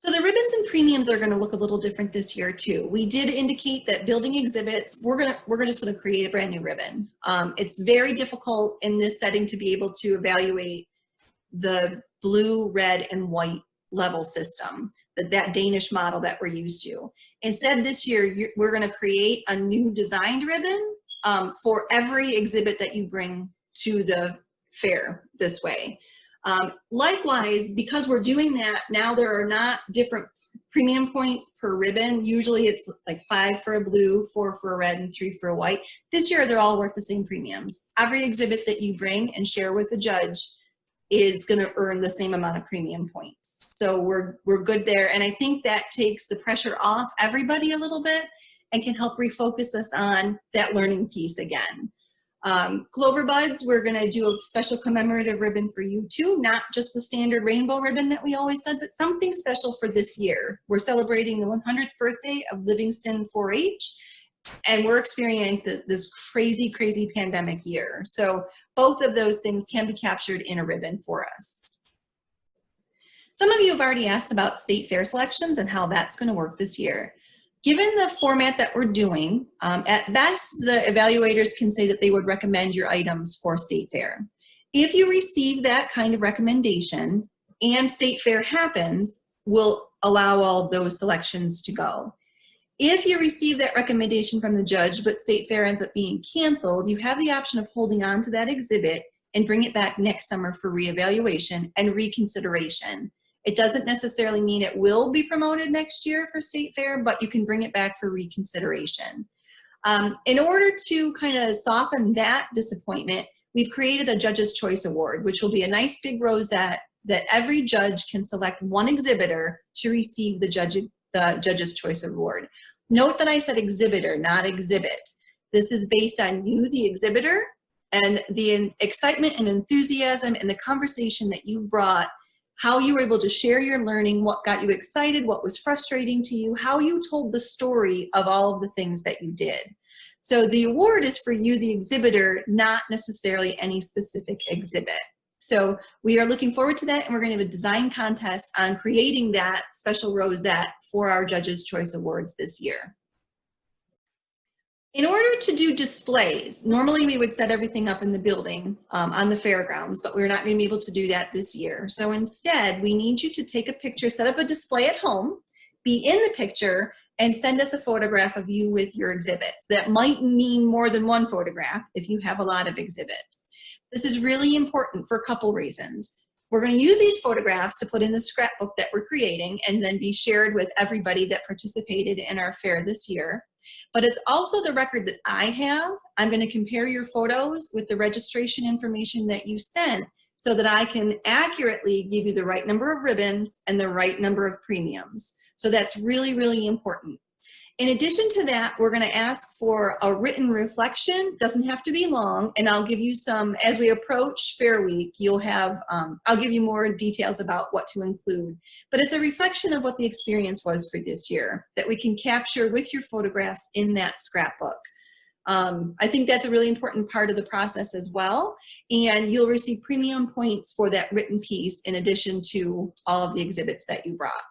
So the ribbons and premiums are going to look a little different this year too. We did indicate that building exhibits, we're just going to create a brand new ribbon. It's very difficult in this setting to be able to evaluate the blue, red, and white level system, that Danish model that we're used to. Instead, this year we're going to create a new designed ribbon for every exhibit that you bring to the fair this way. Likewise, because we're doing that, now there are not different premium points per ribbon. Usually it's like 5 for a blue, 4 for a red, and 3 for a white. This year, they're all worth the same premiums. Every exhibit that you bring and share with the judge is going to earn the same amount of premium points. So we're good there. And I think that takes the pressure off everybody a little bit and can help refocus us on that learning piece again. Clover Buds, we're going to do a special commemorative ribbon for you too, not just the standard rainbow ribbon that we always did, but something special for this year. We're celebrating the 100th birthday of Livingston 4-H, and we're experiencing this crazy, crazy pandemic year. So both of those things can be captured in a ribbon for us. Some of you have already asked about state fair selections and how that's going to work this year. Given the format that we're doing, at best, the evaluators can say that they would recommend your items for state fair. If you receive that kind of recommendation and state fair happens, we'll allow all those selections to go. If you receive that recommendation from the judge, but state fair ends up being canceled, you have the option of holding on to that exhibit and bring it back next summer for reevaluation and reconsideration. It doesn't necessarily mean it will be promoted next year for state fair, but you can bring it back for reconsideration. In order to kind of soften that disappointment, we've created a Judge's Choice Award, which will be a nice big rosette that every judge can select one exhibitor to receive the Judge's Choice Award. Note that I said exhibitor, not exhibit. This is based on you, the exhibitor, and the excitement and enthusiasm and the conversation that you brought, how you were able to share your learning, what got you excited, what was frustrating to you, how you told the story of all of the things that you did. So the award is for you, the exhibitor, not necessarily any specific exhibit. So we are looking forward to that, and we're going to have a design contest on creating that special rosette for our Judge's Choice Awards this year. In order to do displays, normally we would set everything up in the building on the fairgrounds, but we're not going to be able to do that this year. So instead, we need you to take a picture, set up a display at home, be in the picture, and send us a photograph of you with your exhibits. That might mean more than one photograph if you have a lot of exhibits. This is really important for a couple reasons. We're going to use these photographs to put in the scrapbook that we're creating and then be shared with everybody that participated in our fair this year. But it's also the record that I have. I'm going to compare your photos with the registration information that you sent so that I can accurately give you the right number of ribbons and the right number of premiums. So that's really, really important. In addition to that, we're going to ask for a written reflection. Doesn't have to be long, and I'll give you some, as we approach Fair Week, you'll have, I'll give you more details about what to include. But it's a reflection of what the experience was for this year that we can capture with your photographs in that scrapbook. I think that's a really important part of the process as well, and you'll receive premium points for that written piece in addition to all of the exhibits that you brought.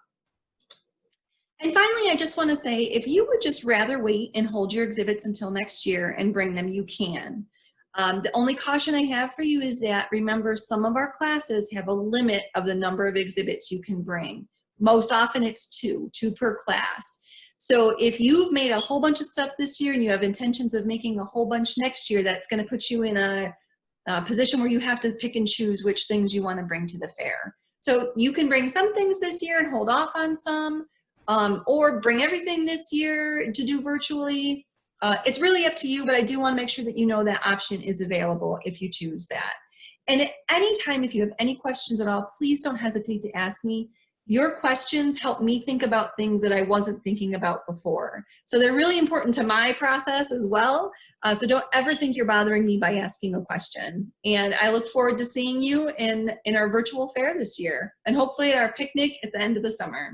And finally, I just want to say, if you would just rather wait and hold your exhibits until next year and bring them, you can. The only caution I have for you is that, remember, some of our classes have a limit of the number of exhibits you can bring. Most often it's two per class. So if you've made a whole bunch of stuff this year and you have intentions of making a whole bunch next year, that's going to put you in a position where you have to pick and choose which things you want to bring to the fair. So you can bring some things this year and hold off on some. Or bring everything this year to do virtually. It's really up to you, but I do want to make sure that you know that option is available if you choose that. And at any time, if you have any questions at all, please don't hesitate to ask me. Your questions help me think about things that I wasn't thinking about before. So they're really important to my process as well. So don't ever think you're bothering me by asking a question. And I look forward to seeing you in our virtual fair this year, and hopefully at our picnic at the end of the summer.